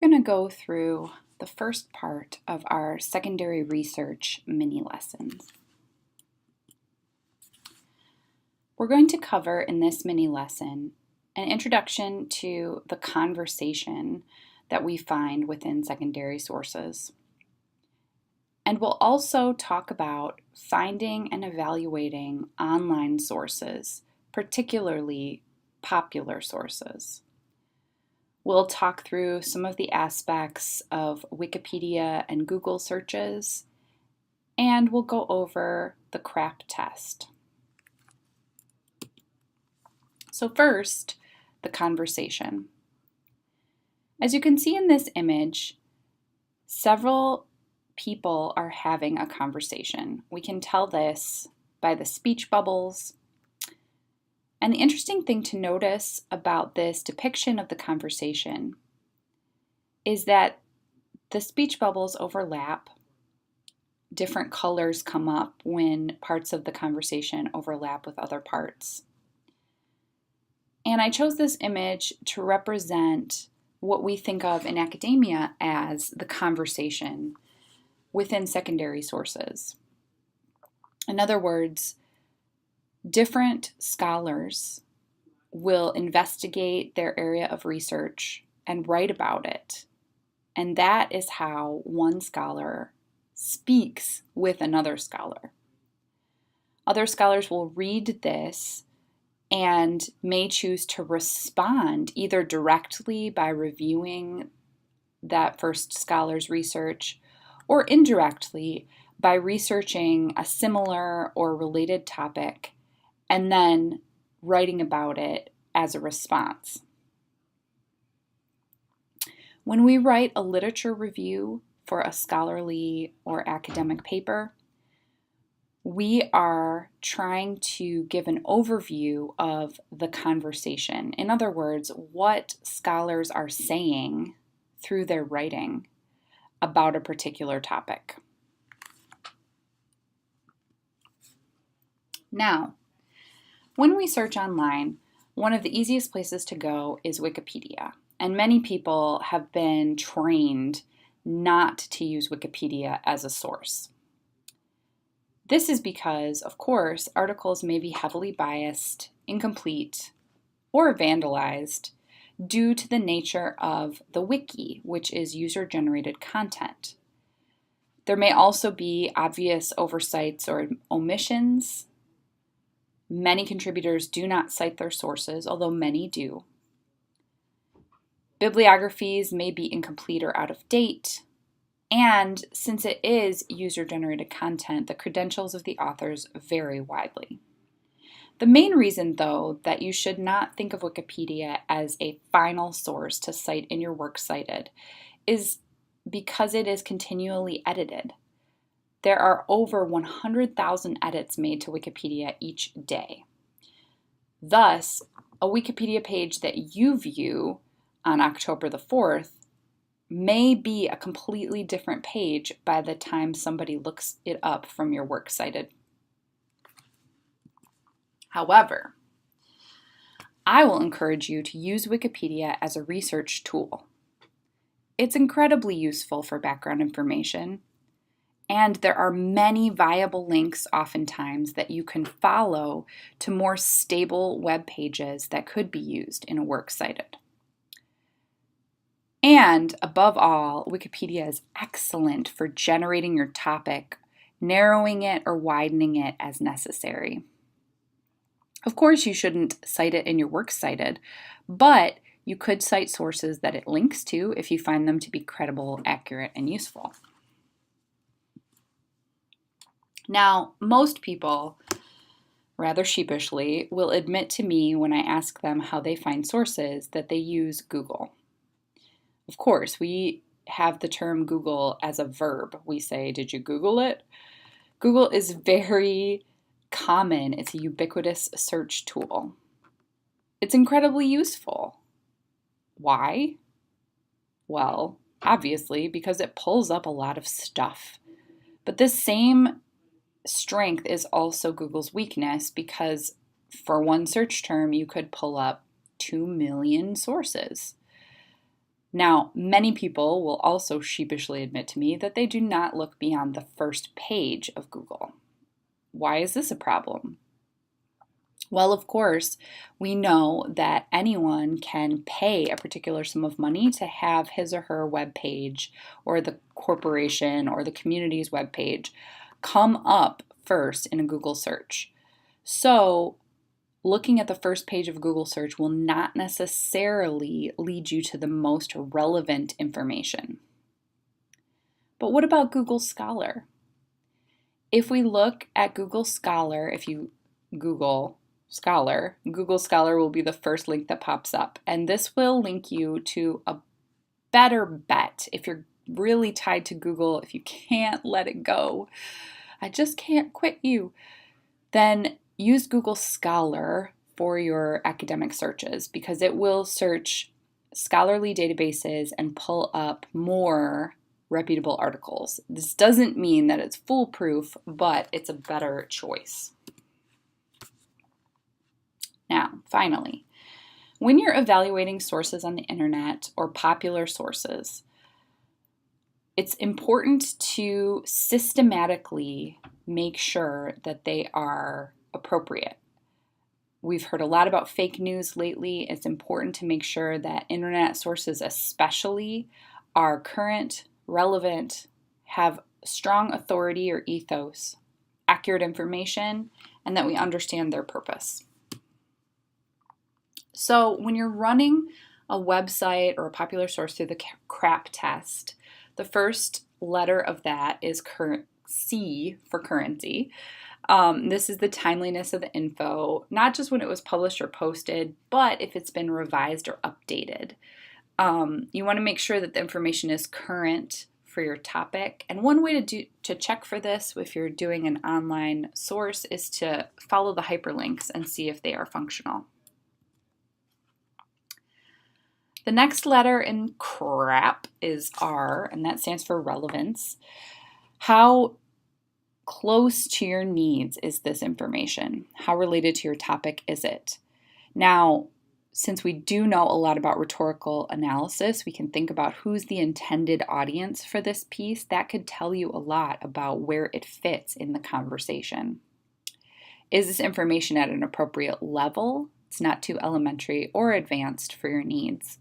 We're going to go through the first part of our secondary research mini lessons. We're going to cover in this mini lesson an introduction to the conversation that we find within secondary sources. And we'll also talk about finding and evaluating online sources, particularly popular sources. We'll talk through some of the aspects of Wikipedia and Google searches, and we'll go over the CRAP test. So first, the conversation. As you can see in this image, several people are having a conversation. We can tell this by the speech bubbles. And the interesting thing to notice about this depiction of the conversation is that the speech bubbles overlap. Different colors come up when parts of the conversation overlap with other parts. And I chose this image to represent what we think of in academia as the conversation within secondary sources. In other words, different scholars will investigate their area of research and write about it. And that is how one scholar speaks with another scholar. Other scholars will read this and may choose to respond either directly by reviewing that first scholar's research or indirectly by researching a similar or related topic and then writing about it as a response. When we write a literature review for a scholarly or academic paper, we are trying to give an overview of the conversation. In other words, what scholars are saying through their writing about a particular topic. Now, when we search online, one of the easiest places to go is Wikipedia, and many people have been trained not to use Wikipedia as a source. This is because, of course, articles may be heavily biased, incomplete, or vandalized due to the nature of the wiki, which is user-generated content. There may also be obvious oversights or omissions. Many contributors do not cite their sources, although many do. Bibliographies may be incomplete or out of date. And since it is user-generated content, the credentials of the authors vary widely. The main reason, though, that you should not think of Wikipedia as a final source to cite in your works cited is because it is continually edited. There are over 100,000 edits made to Wikipedia each day. Thus, a Wikipedia page that you view on October the 4th may be a completely different page by the time somebody looks it up from your works cited. However, I will encourage you to use Wikipedia as a research tool. It's incredibly useful for background information, and there are many viable links oftentimes that you can follow to more stable web pages that could be used in a works cited. And above all, Wikipedia is excellent for generating your topic, narrowing it or widening it as necessary. Of course, you shouldn't cite it in your works cited, but you could cite sources that it links to if you find them to be credible, accurate, and useful. Now, most people, rather sheepishly, will admit to me when I ask them how they find sources that they use Google. Of course, we have the term Google as a verb. We say, did you Google it? Google is very common. It's a ubiquitous search tool. It's incredibly useful. Why? Well, obviously, because it pulls up a lot of stuff. But this same strength is also Google's weakness because for one search term, you could pull up 2 million sources. Now, many people will also sheepishly admit to me that they do not look beyond the first page of Google. Why is this a problem? Well, of course, we know that anyone can pay a particular sum of money to have his or her web page or the corporation or the community's web page come up first in a Google search. So, looking at the first page of Google search will not necessarily lead you to the most relevant information. But what about Google Scholar? If we look at Google Scholar, if you Google Scholar will be the first link that pops up. And this will link you to a better bet. If you're really tied to Google, if you can't let it go, I just can't quit you, then use Google Scholar for your academic searches because it will search scholarly databases and pull up more reputable articles. This doesn't mean that it's foolproof, but it's a better choice. Now, finally, when you're evaluating sources on the internet or popular sources, it's important to systematically make sure that they are appropriate. We've heard a lot about fake news lately. It's important to make sure that internet sources especially are current, relevant, have strong authority or ethos, accurate information, and that we understand their purpose. So when you're running a website or a popular source through the CRAP test, the first letter of that is C for currency. This is the timeliness of the info, not just when it was published or posted, but if it's been revised or updated. You want to make sure that the information is current for your topic. And one way to check for this if you're doing an online source is to follow the hyperlinks and see if they are functional. The next letter in CRAP is R, and that stands for relevance. How close to your needs is this information? How related to your topic is it? Now, since we do know a lot about rhetorical analysis, we can think about who's the intended audience for this piece. That could tell you a lot about where it fits in the conversation. Is this information at an appropriate level? It's not too elementary or advanced for your needs.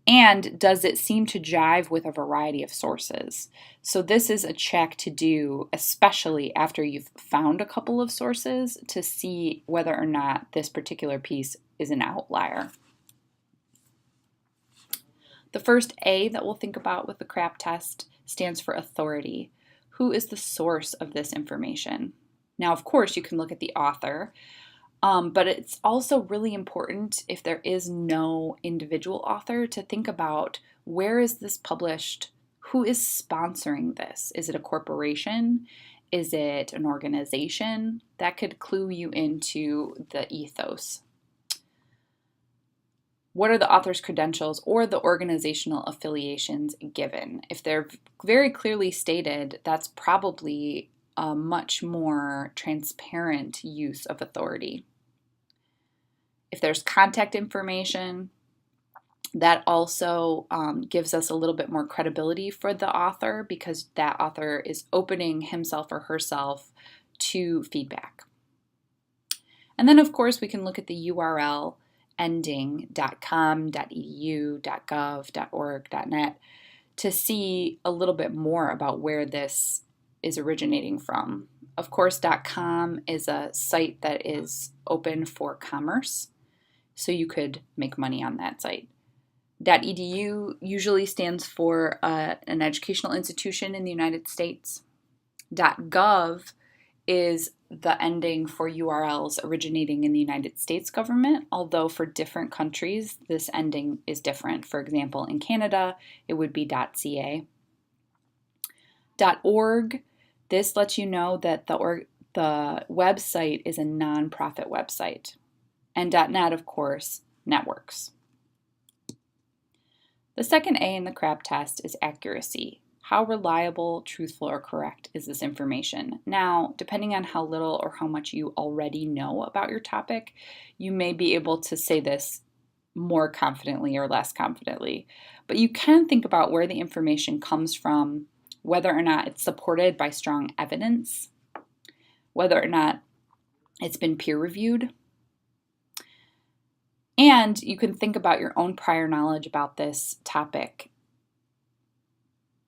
And does it seem to jive with a variety of sources? So this is a check to do, especially after you've found a couple of sources, to see whether or not this particular piece is an outlier. The first A that we'll think about with the CRAP test stands for authority. Who is the source of this information? Now, of course, you can look at the author, but it's also really important if there is no individual author to think about where is this published? Who is sponsoring this? Is it a corporation? Is it an organization? That could clue you into the ethos. What are the author's credentials or the organizational affiliations given? If they're very clearly stated, that's probably a much more transparent use of authority. If there's contact information, that also gives us a little bit more credibility for the author because that author is opening himself or herself to feedback. And then, of course, we can look at the URL ending .com, .edu, .gov, .org, .net to see a little bit more about where this is originating from. Of course, .com is a site that is open for commerce, so you could make money on that site. .edu usually stands for an educational institution in the United States. .gov is the ending for URLs originating in the United States government, although for different countries, this ending is different. For example, in Canada, it would be .ca. .org, this lets you know that the website is a nonprofit website. And .net, of course, networks. The second A in the CRAP test is accuracy. How reliable, truthful, or correct is this information? Now, depending on how little or how much you already know about your topic, you may be able to say this more confidently or less confidently. But you can think about where the information comes from, whether or not it's supported by strong evidence, whether or not it's been peer reviewed. And you can think about your own prior knowledge about this topic.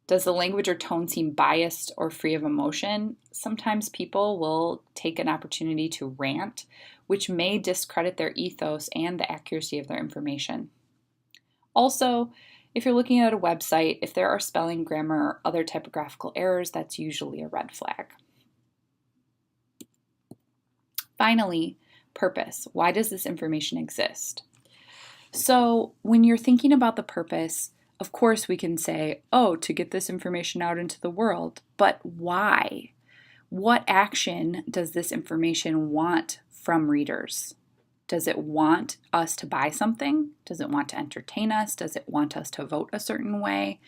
Does the language or tone seem biased or free of emotion? Sometimes people will take an opportunity to rant, which may discredit their ethos and the accuracy of their information. Also, if you're looking at a website, if there are spelling, grammar, or other typographical errors, that's usually a red flag. Finally, purpose. Why does this information exist? So when you're thinking about the purpose, of course we can say, oh, to get this information out into the world, but why? What action does this information want from readers? Does it want us to buy something? Does it want to entertain us? Does it want us to vote a certain way?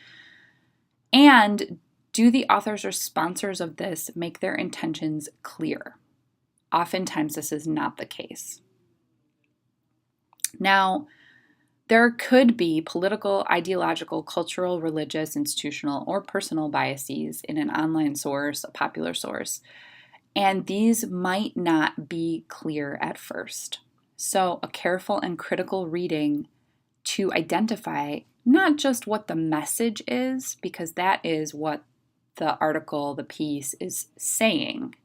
And do the authors or sponsors of this make their intentions clear? Oftentimes, this is not the case. Now, there could be political, ideological, cultural, religious, institutional, or personal biases in an online source, a popular source, and these might not be clear at first. So, a careful and critical reading to identify not just what the message is, because that is what the article, the piece is saying,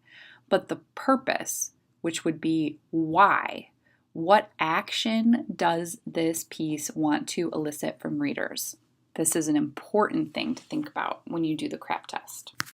but the purpose, which would be why. What action does this piece want to elicit from readers? This is an important thing to think about when you do the CRAP test.